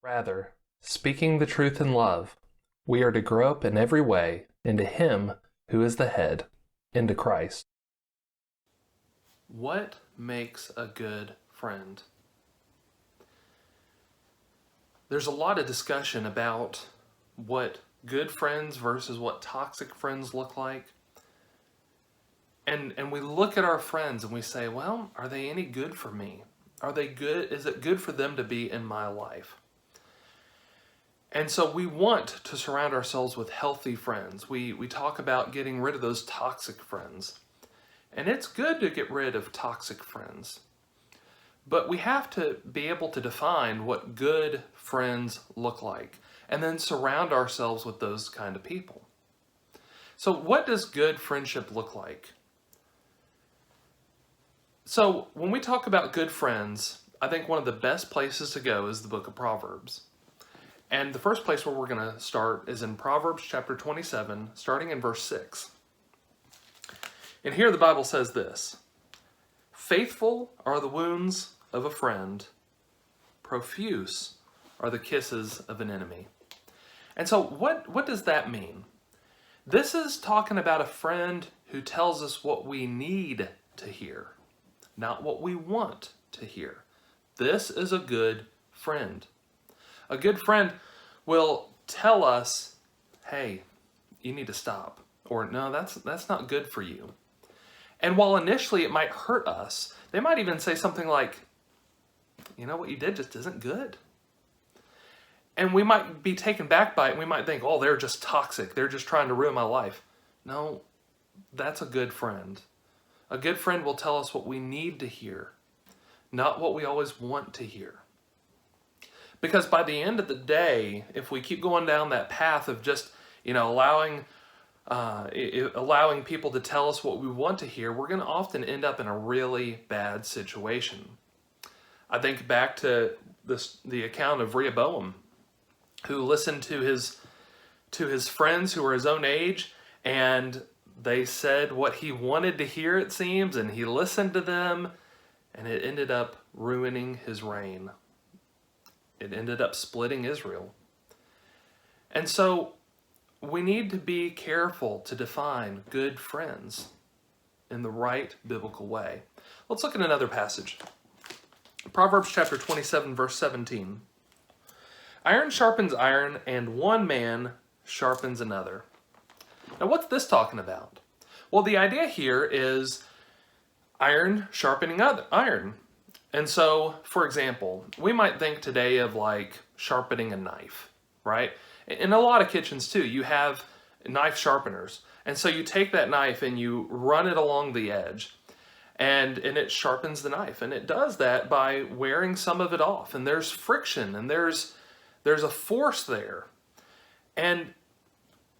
Rather, speaking the truth in love, we are to grow up in every way into Him who is the head, into Christ. What makes a good friend? There's a lot of discussion about what good friends versus what toxic friends look like. And we look at our friends and we say, well, are they any good for me? Are they good? Is it good for them to be in my life? And so we want to surround ourselves with healthy friends. We talk about getting rid of those toxic friends. And it's good to get rid of toxic friends. But we have to be able to define what good friends look like and then surround ourselves with those kind of people. So what does good friendship look like? So when we talk about good friends, I think one of the best places to go is the Book of Proverbs. And the first place where we're going to start is in Proverbs chapter 27, starting in verse 6. And here the Bible says this: "Faithful are the wounds of a friend, profuse are the kisses of an enemy." And so what does that mean? This is talking about a friend who tells us what we need to hear, not what we want to hear. This is a good friend. A good friend will tell us, hey, you need to stop. Or no, that's not good for you. And while initially it might hurt us, they might even say something like, you know, what you did just isn't good. And we might be taken back by it, and we might think, oh, they're just toxic. They're just trying to ruin my life. No, that's a good friend. A good friend will tell us what we need to hear, not what we always want to hear. Because by the end of the day, if we keep going down that path of just, allowing people to tell us what we want to hear, we're going to often end up in a really bad situation. I think back to the account of Rehoboam, who listened to his friends who were his own age, and they said what he wanted to hear, it seems, and he listened to them, and it ended up ruining his reign. It ended up splitting Israel. And so we need to be careful to define good friends in the right biblical way. Let's look at another passage. Proverbs chapter 27, verse 17. "Iron sharpens iron, and one man sharpens another." Now, what's this talking about? Well, the idea here is iron sharpening iron. And so, for example, we might think today of like sharpening a knife, right? In a lot of kitchens too, you have knife sharpeners. And so you take that knife and you run it along the edge, and it sharpens the knife. And it does that by wearing some of it off. And there's friction, and there's a force there. And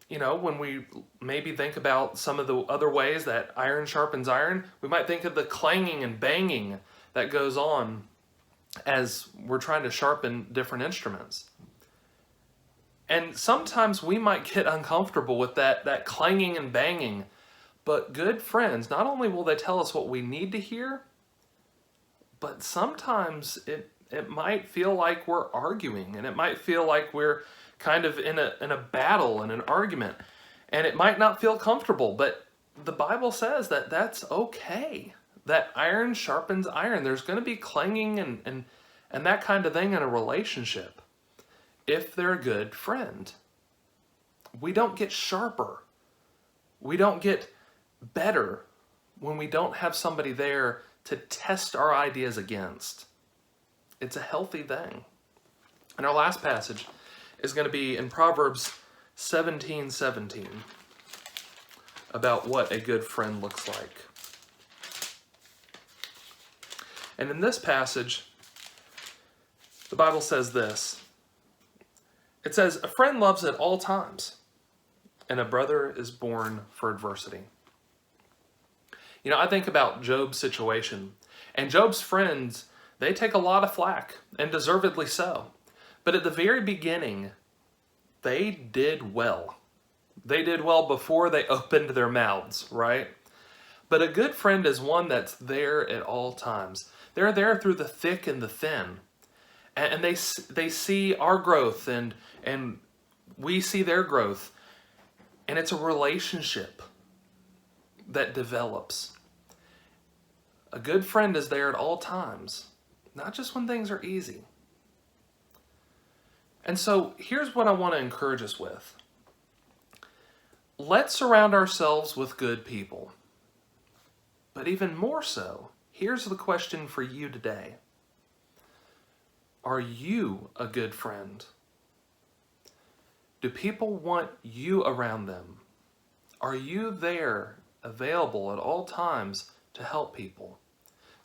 when we maybe think about some of the other ways that iron sharpens iron, we might think of the clanging and banging that goes on as we're trying to sharpen different instruments. And sometimes we might get uncomfortable with that clanging and banging, but good friends, not only will they tell us what we need to hear, but sometimes it might feel like we're arguing, and it might feel like we're kind of in a battle, in an argument, and it might not feel comfortable, but the Bible says that that's okay. That iron sharpens iron. There's going to be clanging and that kind of thing in a relationship if they're a good friend. We don't get sharper. We don't get better when we don't have somebody there to test our ideas against. It's a healthy thing. And our last passage is going to be in Proverbs 17:17 about what a good friend looks like. And in this passage, the Bible says this. It says, "A friend loves at all times, and a brother is born for adversity." I think about Job's situation. And Job's friends, they take a lot of flack, and deservedly so. But at the very beginning, they did well. They did well before they opened their mouths, right? But a good friend is one that's there at all times. They're there through the thick and the thin. and they see our growth, and we see their growth, and it's a relationship that develops. A good friend is there at all times, not just when things are easy. And so here's what I want to encourage us with. Let's surround ourselves with good people. But even more so, here's the question for you today. Are you a good friend? Do people want you around them? Are you there, available at all times to help people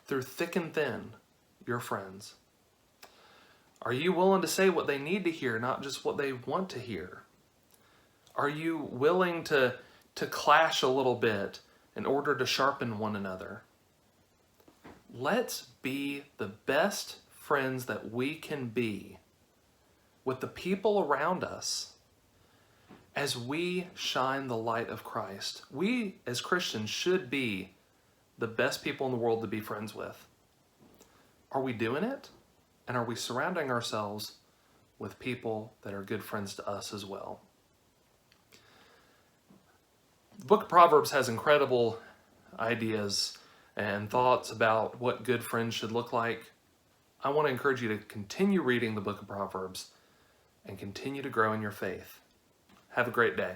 through thick and thin, your friends? Are you willing to say what they need to hear, not just what they want to hear? Are you willing to clash a little bit in order to sharpen one another? Let's be the best friends that we can be with the people around us as we shine the light of Christ. We, as Christians, should be the best people in the world to be friends with. Are we doing it? And are we surrounding ourselves with people that are good friends to us as well? The Book of Proverbs has incredible ideas and thoughts about what good friends should look like. I want to encourage you to continue reading the Book of Proverbs and continue to grow in your faith. Have a great day.